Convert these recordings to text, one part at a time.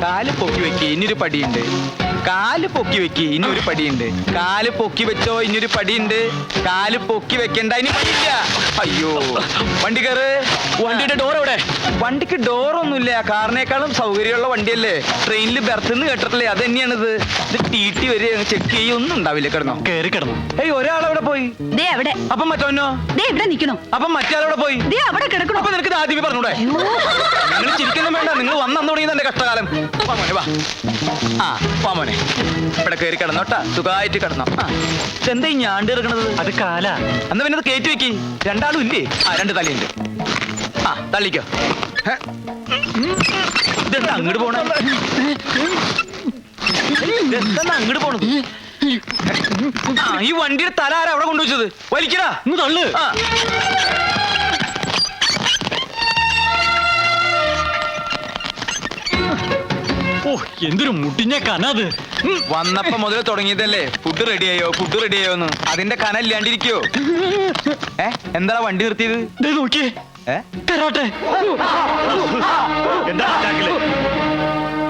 കാല് പൊക്കി വെക്കി ഇനിയൊരു പടിയുണ്ട്. കാല് പൊക്കി വെക്കി ഇനിയൊരു പടിയുണ്ട്. കാല് പൊക്കി വെച്ചോ ഇനിയൊരു പടിയുണ്ട്. കാല് പൊക്കി വെക്കണ്ട ഇനി പടിയില്ല. അയ്യോ വണ്ടി കയറ്. വണ്ടിയുടെ ഡോർ എവിടെ? വണ്ടിക്ക് ഡോറൊന്നുമില്ല. കാറിനേക്കാളും സൗകര്യമുള്ള വണ്ടിയല്ലേ. ട്രെയിനിൽ ബെർത്ത് കേട്ടിട്ടില്ലേ? അത് തന്നെയാണിത്. ഇത് ടി വരെ ചെക്ക് ചെയ്യൊന്നും ഉണ്ടാവില്ല. കിടന്നോ? കയറി കിടന്നു. ഏയ് ഒരാളവിടെ പോയി. അപ്പം മറ്റോനോ? അപ്പം മറ്റേ പോയി. അപ്പൊ നിനക്ക് ആദ്യമേ പറഞ്ഞൂടെ? നിങ്ങൾ ചിരിക്കുന്നു വേണ്ട. നിങ്ങൾ വന്നു തുടങ്ങിയത് എന്റെ കഷ്ടകാലം. മോനെ വാ. ആ മോനെ ഇവിടെ കയറി കിടന്നോട്ടാ. സുഖമായിട്ട് കിടന്നോ. ഇതെന്താ ഈ ഞാണ്ട് കിടക്കണത്? അത് കാല. എന്നാ പിന്നെ അത് കയറ്റി വെക്കി. രണ്ടാളും ഇല്ലേ? ആ രണ്ട് തലയുണ്ട്. ആ തള്ളിക്കോ. ഇതെന്താ അങ്ങോട്ട് പോണ? ഇതെന്താ അങ്ങോട്ട് പോണത്? ഈ വണ്ടിയുടെ തല ആരാ അവിടെ കൊണ്ടുവച്ചത്? വലിക്കടാ. തള്ളു. ഓ എന്തൊരു മുട്ടിഞ്ഞ കനത്. വന്നപ്പോ മുതൽ തുടങ്ങിയതല്ലേ ഫുഡ് റെഡിയായോന്ന്. അതിന്റെ കന ഇല്ലാണ്ടിരിക്കോ? എന്താ വണ്ടി നിർത്തിയത്? നോക്കിയേ കരാട്ടെ.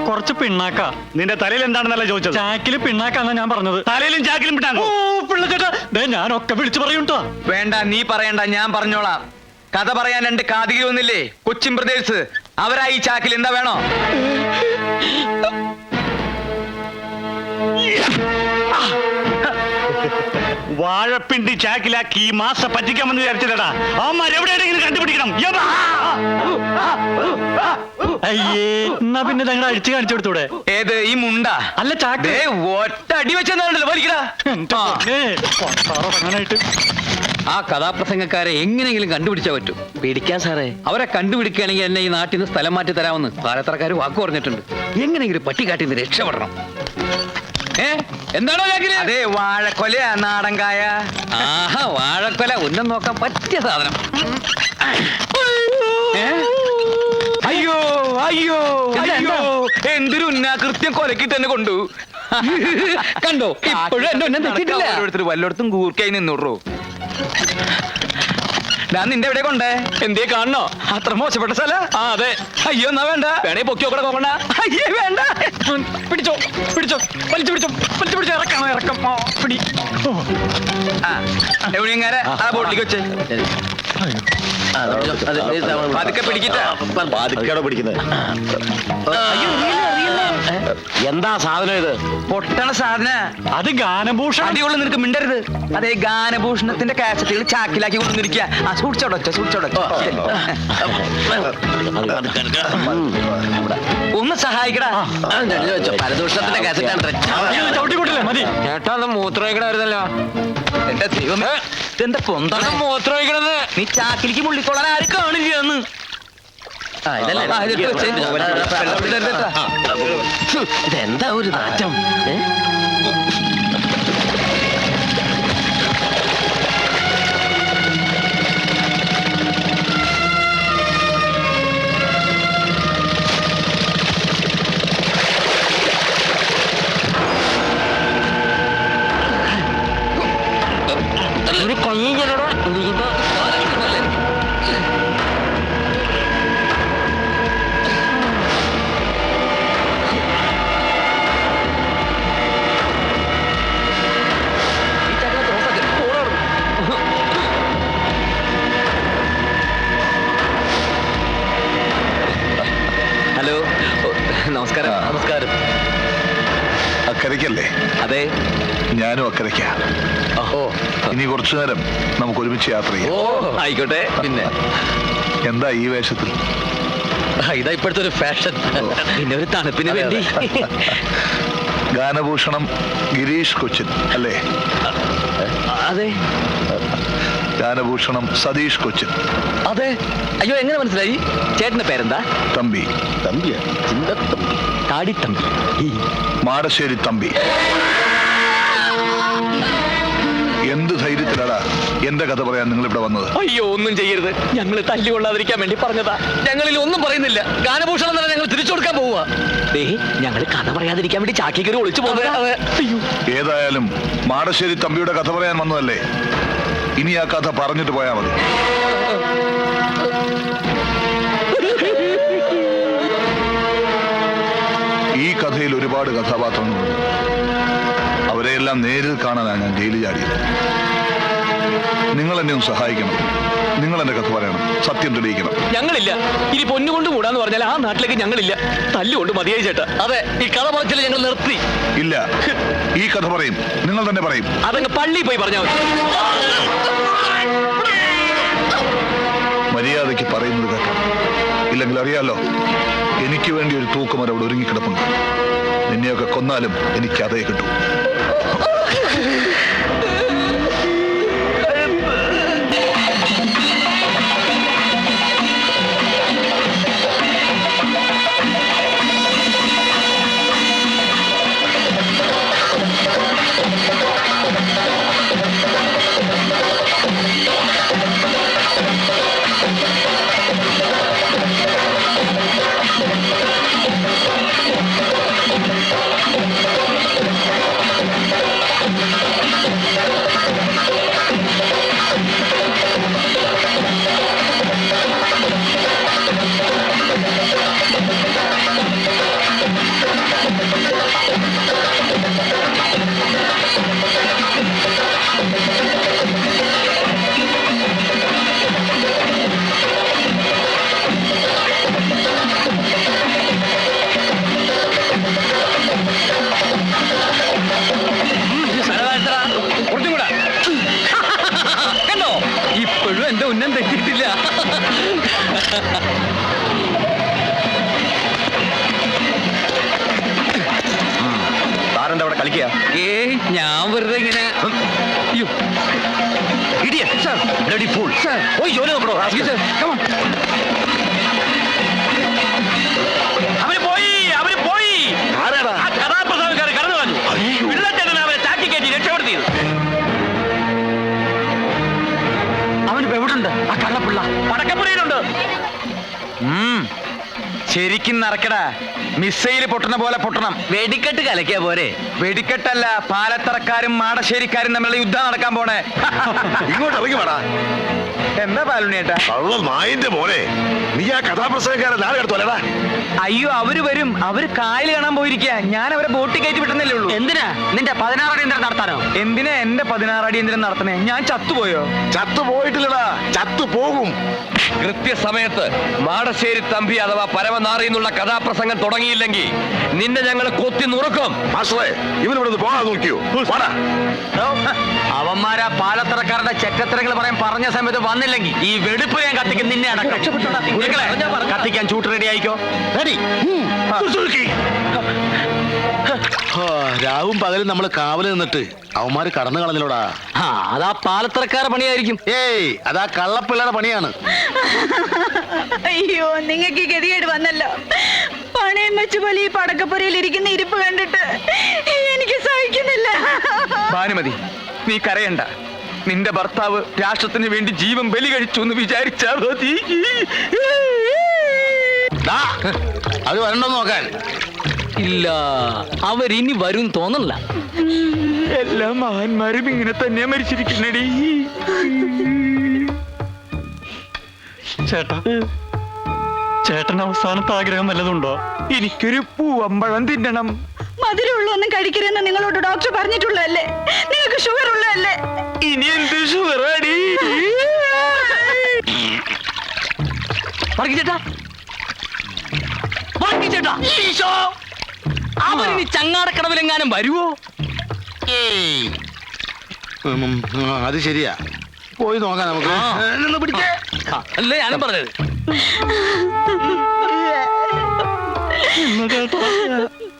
കുറച്ച് പിണ്ണാക്ക. നിന്റെ തലയിൽ എന്താണെന്നല്ല ചോദിച്ചത്. ചാക്കില് പിണ്ണാക്കാന്നാ ഞാൻ പറഞ്ഞത്. തലയിലും ചാക്കിലും പിണ്ണാക്കോ? പിള്ളച്ചേട്ടാ ഞാനൊക്കെ വിളിച്ചു പറയൂട്ടോ. വേണ്ട നീ പറയണ്ട, ഞാൻ പറഞ്ഞോളാം. കഥ പറയാൻ രണ്ട് കാതികയൊന്നില്ലേ? കൊച്ചിൻ ബ്രദേഴ്സ്. അവരാ ഈ ചാക്കിൽ. എന്താ വേണോ? വാഴപ്പിണ്ടി ചാക്കിലാക്കി ഈ മാസം പറ്റിക്കാമെന്ന് വിചാരിച്ചില്ലടാ. അവന്മാർ എവിടെയെങ്കിലും കണ്ടുപിടിക്കണം. അയ്യേ എന്നാ പിന്നെ ഞങ്ങൾ അടിച്ചു കാണിച്ചു കൊടുത്തൂടെ? ഏത് ഈ മുണ്ട? അല്ല ചാക്ക്. ഒറ്റ അടി വെച്ചെന്നാണല്ലോ വലിക്കടാ. ആ കഥാപ്രസംഗക്കാരെ എങ്ങനെയെങ്കിലും കണ്ടുപിടിച്ചാൽ പറ്റും. പേടിക്കാൻ സാറേ, അവരെ കണ്ടുപിടിക്കുകയാണെങ്കിൽ എന്നെ ഈ നാട്ടിൽ നിന്ന് സ്ഥലം മാറ്റി തരാമെന്ന് പാലത്തറക്കാർ വാക്ക് പറഞ്ഞിട്ടുണ്ട്. എങ്ങനെയെങ്കിലും പട്ടിക്കാട്ടിൽ നിന്ന് രക്ഷപ്പെടണം. എന്താണോ ചാക്കില്? അതെ വാഴക്കൊല, നാടൻ കായ. ആഹാ വാഴക്കൊല, ഉന്നം നോക്കാൻ പറ്റിയ സാധനം. അയ്യോ അയ്യോ അയ്യോ എന്തൊരു ഉന്നാകൃത്യം കൊലക്കിട്ട് തന്നെ കൊണ്ടു. കണ്ടോ ഇപ്പോഴും എന്നെ ഒന്നും തെറ്റിട്ടില്ല. ഓരോരുത്തർ വല്ലയിടത്തും കൂർക്കായി നിന്നൂറോ. ഞാൻ നിന്റെ എവിടെ കൊണ്ടേ? എന്തേ കാണണോ? അത്ര മോശപ്പെട്ട സ്ഥല? ആ അതെ. അയ്യോ എന്നാ വേണ്ട. വേണേ പൊക്കിയോടെ നോക്കണ്ട. അയ്യേ വേണ്ട. പിടിച്ചോ പിടിച്ചോ വലിച്ചു പിടിച്ചോ വലിച്ചു പിടിച്ചോ. ഇറക്കാം ഇറക്കം. പിടി. എവിടെയെങ്ങാരെ ആ ബോട്ടിലേക്ക് വെച്ച് പതുക്കെ പിടിക്കട്ടെ. പിടിക്കുന്നത് എന്താ സാധനം ഇത്? പൊട്ടണ സാധന. അത് ഗാനഭൂഷണം. അടിയുള്ള നിനക്ക് മിണ്ടരുത്. അതേ ഗാനഭൂഷണത്തിന്റെ കാസറ്റുകൾ ചാക്കിലാക്കി കൊണ്ടുവന്നിരിക്കുക. ആ സൂക്ഷിച്ചോടൊച്ച ഒന്ന് സഹായിക്കടാ. പരദൂഷണത്തിന്റെ കാസറ്റാണ്. ചവിട്ടിക്കൂട്ടില്ലേ മതി. ചേട്ടാ ഒന്ന് മൂത്രമൊഴിക്കണമായിരുന്നല്ലോ. എന്റെ ദൈവമേ ഇതെന്താ പൊന്താണ് മൂത്രമൊഴിക്കണത്? നീ ചാക്കിലേക്ക് മുള്ളിക്കൊള്ളാൻ ആരും കാണില്ല എന്ന്. ഇതെന്താ ഒരു നാറ്റം? ഹലോ നമസ്കാരം. നമസ്കാരം. അക്കരയ്ക്കല്ലേ? അതെ ഞാനും അക്കരയ്ക്ക. ഇനി കുറച്ചു നേരം നമുക്ക് ഒരുമിച്ച് യാത്ര ചെയ്യാം. ആയിക്കോട്ടെ. പിന്നെ എന്താ ഈ വേഷത്തിൽ? ഇതാ ഇപ്പോഴത്തെ ഒരു ഫാഷൻ. പിന്നെ ഒരു തണുപ്പിന് വേണ്ടി. ഗാനഭൂഷണം ഗിരീഷ് കൊച്ചിൻ അല്ലേ? അതെ. ഗാനഭൂഷണം സതീഷ് കൊച്ചിൻ. അതെ. അയ്യോ എങ്ങനെ മനസ്സിലായി? ചേട്ടന്റെ പേരെന്താ? തമ്പി. തമ്പിയാ? താടിത്തമ്പി. മാടശ്ശേരി തമ്പി. എന്ത് ധൈര്യത്തിലാടാ എന്റെ കഥ പറയാൻ നിങ്ങൾ ഇവിടെ വന്നത്? അയ്യോ ഒന്നും ചെയ്യരുത്. ഞങ്ങൾ തല്ലുകൊള്ളാതിരിക്കാൻ വേണ്ടി പറഞ്ഞതാ. ഞങ്ങളിൽ ഒന്നും പറയുന്നില്ല. ഗാനഭൂഷണം തന്നെ ഞങ്ങൾ തിരിച്ചു കൊടുക്കാൻ പോവുക. ഞങ്ങൾ കഥ പറയാതിരിക്കാൻ വേണ്ടി ചാക്കി കയറി ഒളിച്ചു പോകുന്നത്. ഏതായാലും മാടശ്ശേരി തമ്പിയുടെ കഥ പറയാൻ വന്നതല്ലേ, ഇനി ആ കഥ പറഞ്ഞിട്ട് പോയാ മതി. ഈ കഥയിൽ ഒരുപാട് കഥാപാത്രങ്ങളുണ്ട്. അവരെയെല്ലാം നേരിൽ കാണാനാണ് ഞാൻ ജയിലിൽ ചാടിയത്. നിങ്ങൾ എന്നെ ഒന്ന് സഹായിക്കണം. നിങ്ങൾ എന്റെ കഥ പറയണം, സത്യം തെളിയിക്കണം. ഞങ്ങളില്ല. ഇനി പൊന്നുകൊണ്ട് കൂടാന്ന് പറഞ്ഞാൽ ആ നാട്ടിലേക്ക് ഞങ്ങളില്ല. തല്ലുകൊണ്ട് മതിയായി ചേട്ടാ. അതെ, ഈ കഥ പറച്ചിൽ ഞങ്ങൾ നിർത്തി. ഇല്ല, ഈ കഥ പറയും, നിങ്ങൾ തന്നെ പറയും. അതങ്ങ് പള്ളിയിൽ പോയി പറഞ്ഞാൽ മര്യാദയ്ക്ക് പറയുന്നത് കേൾക്കാം. ഇല്ലെങ്കിൽ അറിയാലോ, എനിക്ക് വേണ്ടി ഒരു തൂക്കുമരം അവിടെ ഒരുങ്ങിക്കിടപ്പുണ്ട്. നിന്നെയൊക്കെ കൊന്നാലും എനിക്ക് അതേ കിട്ടും. ഇപ്പോഴും എന്റെ ഉന്നം തെറ്റിയിട്ടില്ല. താരെന്താ അവിടെ കളിക്കുക? ഏയ്, ഞാൻ വെറുതെ ഇങ്ങനെ. അയ്യോ, Idiot, sir. Bloody fool. Sir. പോയി ജോലി നോക്കണോ? sir, come on. അവര് പോയി. ആരാടാ? ആ കഥാപ്രസംഗക്കാരെ കടന്നു കളഞ്ഞു. പിള്ളച്ചേട്ടനെ അവരെ ചാക്കി കയറ്റി രക്ഷപ്പെടുത്തിയത്. അവനിപ്പോ എവിടുണ്ട് ആ കള്ളപ്പിള്ള? പടക്കപ്പുരയിലുണ്ട്. ശരിക്കും നടക്കടാ. മിസൈല് പൊട്ടണ പോലെ പൊട്ടണം. വെടിക്കെട്ട് കലക്കിയ പോരെ. വെടിക്കെട്ടല്ല, പാലത്തറക്കാരും മാടശ്ശേരിക്കാരും തമ്മിലുള്ള യുദ്ധം നടക്കാൻ പോണേ. ഇങ്ങോട്ട് ഇറങ്ങി വേടാ. എന്താ പാലുണ്ണിയേട്ടാ? നായിന്റെ മോനെ, നീ ആ കഥാപ്രസംഗക്കാരെ നാളെ എടുത്തോലടാ. അയ്യോ, അവര് വരും. അവര് കായൽ കാണാൻ പോയിരിക്കാ. ഞാൻ അവരെ ബോട്ടിൽ കയറ്റി വിട്ടുന്നല്ലേ ഉള്ളൂ. എന്തിനാ നിന്റെ 16 അടിയന്തരം നടത്താനോ? എന്തിനാ എന്റെ 16 അടിയന്തരം നടത്തണേ? ഞാൻ ചത്തുപോയോ? ചത്തുപോയിട്ടില്ലടാ, ചത്തുപോകും. കൃത്യസമയത്ത് മാടശ്ശേരി തമ്പി അഥവാ പരമനാറി എന്നുള്ള കഥാപ്രസംഗം തുടങ്ങിയില്ലെങ്കിൽ നിന്നെ ഞങ്ങൾ കൊത്തി നുറുക്കും. മാസ്റ്ററെ, ഇവനിവിടെ പോകാൻ നോക്കിയോ? അവന്മാരാ പാലത്തറക്കാരുടെ ചെറ്റത്തരങ്ങൾ പറയാൻ പറഞ്ഞ സമയത്ത് വന്നില്ലെങ്കിൽ ഈ വെടുപ്പ് ഞാൻ കത്തിക്കും. നിന്നെ അടക്കം. കത്തിക്കാൻ ചൂട്ട് റെഡി ആയിക്കോ. റെഡി. രാവും പകലും നമ്മൾ കാവല് നിന്നിട്ട് അവന്മാര് കടന്നു കളഞ്ഞിലോടാ. അതാ പാലത്തറക്കാരുടെ പണിയായിരിക്കും. ഏയ്, അതാ കള്ളപ്പിള്ളയുടെ പണിയാണ്. അയ്യോ, നിങ്ങൾക്ക് ഗതികേട് വന്നല്ലോ. പണയം വെച്ച് പോലെ ഈ പടക്കപ്പുരയിൽ ഇരിക്കുന്ന ഇരിപ്പ് കണ്ടിട്ട് എനിക്ക് സഹിക്കുന്നില്ല. ഭാനുമതി, നീ കരയണ്ട. നിന്റെ ഭർത്താവ് രാഷ്ട്രത്തിന് വേണ്ടി ജീവൻ ബലി കഴിച്ചു എന്ന് വിചാരിച്ചാ മതി. അവര് വരണ്ടോന്ന് നോക്കാൻ. ഇല്ല, അവരിനി വരും തോന്നല്ല. എല്ലാ മഹാന്മാരും ഇങ്ങനെ തന്നെ മരിച്ചിരിക്കുന്നടി. ചേട്ടൻ അവസാനത്തെ ആഗ്രഹം വല്ലതുണ്ടോ? എനിക്കൊരു പൂവമ്പഴം തിന്നണം. മധുരമുള്ള ഒന്നും കഴിക്കരുതെന്ന് നിങ്ങളോട് ഡോക്ടർ പറഞ്ഞിട്ടുള്ളതല്ലേ? നിങ്ങൾക്ക് ഷുഗർ ഉള്ളതല്ലേ? ഇനി എന്ത് ഷുഗറാടി? അവരിനി ചങ്ങാടക്കടവിലെങ്ങാനും വരുവോ? അത് ശരിയാ, പോയി നോക്കാം നമുക്ക്. നിന്ന് പിടിച്ചേ. അല്ലേ ഞാനും പറഞ്ഞത്.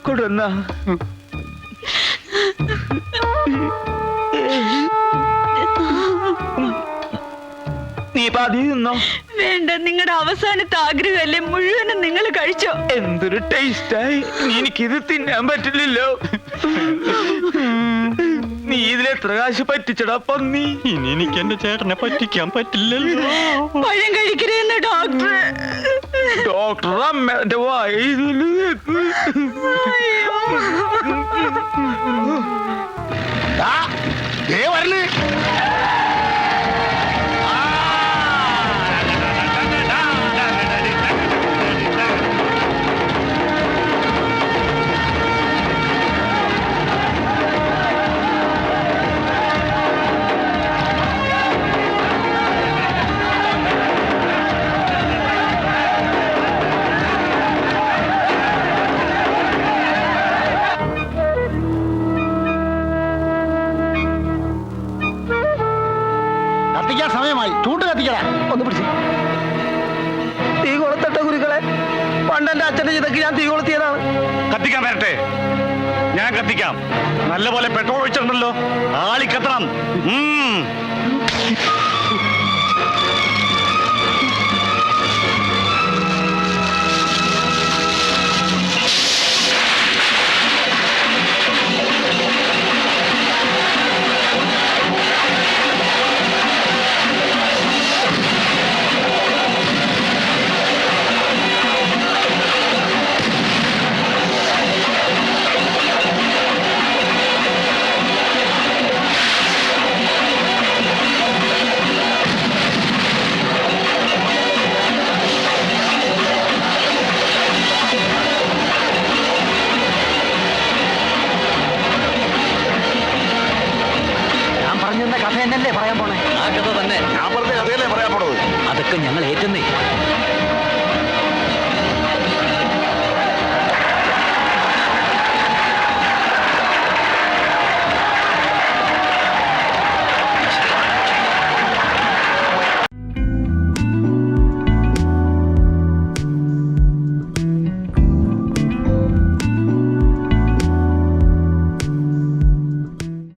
കൊടുന്ന നീ പാതി നിന്നോ? വേണ്ട, നിങ്ങളുടെ അവസാനത്തെ ആഗ്രഹമല്ലേ, മുഴുവനും നിങ്ങൾ കഴിച്ചോ. എന്തൊരു ടേസ്റ്റായി. എനിക്കിത് തിന്നാൻ പറ്റില്ലല്ലോ. നീ ഇതിലെത്ര കാശ് പറ്റിച്ചടാ പന്നി? ഇനി എനിക്ക് എന്റെ ചേട്ടനെ പറ്റിക്കാൻ പറ്റില്ലല്ലോ. പഴം കഴിക്കരുതെന്ന് ഡോക്ടർ. ഡോക്ടർ അമ്മന്റെ വായ വരണേ. തെറ്റ് ചെയ്തൊക്കെ ഞാൻ തീ കൊളുത്തിയതാണ്. കത്തിക്കാൻ വരട്ടെ, ഞാൻ കത്തിക്കാം. നല്ലപോലെ പെട്രോൾ ഒഴിച്ചിട്ടുണ്ടല്ലോ, ആളി കത്തണം. ഞാൻ പറഞ്ഞു തന്ന കഥ എന്നല്ലേ പറയാൻ പോണേ? ആ കഥ തന്നെ. ഞാൻ പറഞ്ഞ കഥയല്ലേ പറയാൻ പോണത്. അതൊക്കെ ഞങ്ങൾ ഏറ്റുന്നേ.